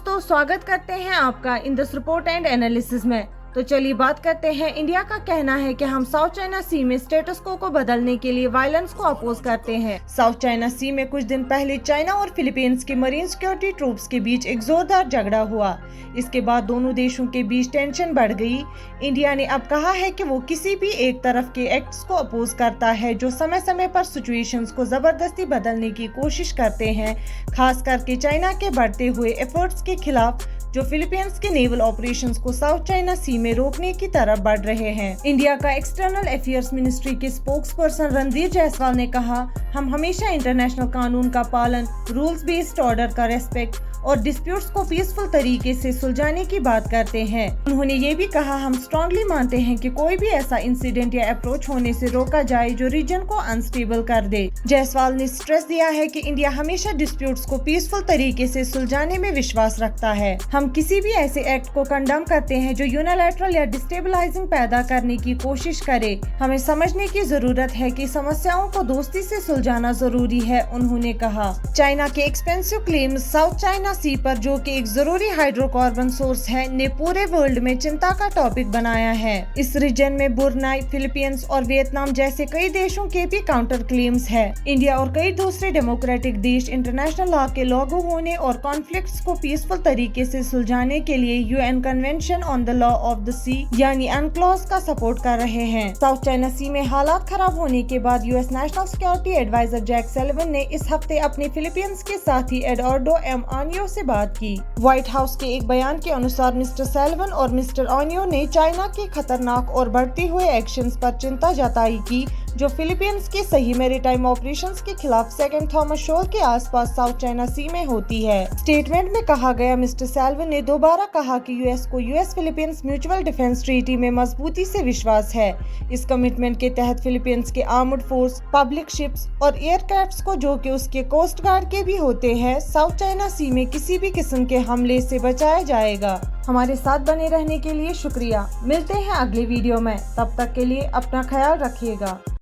दोस्तों, स्वागत करते हैं आपका in this report and analysis में। तो चलिए बात करते हैं। इंडिया का कहना है कि हम साउथ चाइना सी में स्टेटस को बदलने के लिए वायलेंस को अपोज करते हैं। साउथ चाइना सी में कुछ दिन पहले चाइना और फिलीपींस के मरीन सिक्योरिटी ट्रूप्स के बीच एक जोरदार झगड़ा हुआ। इसके बाद दोनों देशों के बीच टेंशन बढ़ गई। इंडिया ने अब कहा है कि वो किसी भी एक तरफ के एक्ट्स को अपोज करता है जो समय समय पर सिचुएशंस को जबरदस्ती बदलने की कोशिश करते हैं, खास करके चाइना के बढ़ते हुए एफर्ट्स के खिलाफ जो फिलीपींस के नेवल ऑपरेशंस को साउथ चाइना सी में रोकने की तरफ बढ़ रहे हैं। इंडिया का एक्सटर्नल अफेयर्स मिनिस्ट्री के स्पोक्स पर्सन रणधीर जायसवाल ने कहा, हम हमेशा इंटरनेशनल कानून का पालन, रूल्स बेस्ड ऑर्डर का रेस्पेक्ट और डिस्प्यूट्स को पीसफुल तरीके से सुलझाने की बात करते हैं। उन्होंने ये भी कहा, हम स्ट्रांगली मानते हैं कि कोई भी ऐसा इंसिडेंट या अप्रोच होने से रोका जाए जो रीजन को अनस्टेबल कर दे। जायसवाल ने स्ट्रेस दिया है कि इंडिया हमेशा डिस्प्यूट्स को पीसफुल तरीके से सुलझाने में विश्वास रखता है। हम किसी भी ऐसे एक्ट को कंडम करते हैं जो यूनिलैटरल या डिस्टेबलाइजिंग पैदा करने की कोशिश करे। हमें समझने की जरूरत है कि समस्याओं को दोस्ती से सुलझाना जरूरी है, उन्होंने कहा। चाइना के एक्सपेंसिव क्लेम्स साउथ चाइना सी पर, जो कि एक जरूरी हाइड्रोकार्बन सोर्स है, ने पूरे वर्ल्ड में चिंता का टॉपिक बनाया है। इस रीजन में ब्रुनेई, फिलीपींस और वियतनाम जैसे कई देशों के भी काउंटर क्लेम्स है। इंडिया और कई दूसरे डेमोक्रेटिक देश इंटरनेशनल लॉ के लागू होने और कॉन्फ्लिक्ट्स को पीसफुल तरीके से सुलझाने के लिए UN convention on the law of the sea यानी अनक्लॉज का सपोर्ट कर रहे हैं। साउथ चाइना सी में हालात खराब होने के बाद US national security adviser Jack Sullivan ने इस हफ्ते अपने फिलीपींस के साथी एडुआर्डो एम आनियो से बात की। व्हाइट हाउस के एक बयान के अनुसार मिस्टर सलिवन और मिस्टर आनियो ने चाइना के खतरनाक और बढ़ते हुए एक्शंस पर चिंता जताई की जो फिलीपींस के सही मैरीटाइम ऑपरेशंस के खिलाफ सेकंड थॉमस शोर के आसपास साउथ चाइना सी में होती है। स्टेटमेंट में कहा गया, मिस्टर सलिवन ने दोबारा कहा कि यूएस को US Philippines mutual defence treaty में मजबूती से विश्वास है। इस कमिटमेंट के तहत फिलीपींस के आर्म्ड फोर्स, पब्लिक शिप्स और एयरक्राफ्ट्स को, जो कि उसके कोस्ट गार्ड के भी होते हैं, साउथ चाइना सी में किसी भी किस्म के हमले से बचाया जाएगा। हमारे साथ बने रहने के लिए शुक्रिया। मिलते हैं अगले वीडियो में, तब तक के लिए अपना ख्याल रखिएगा।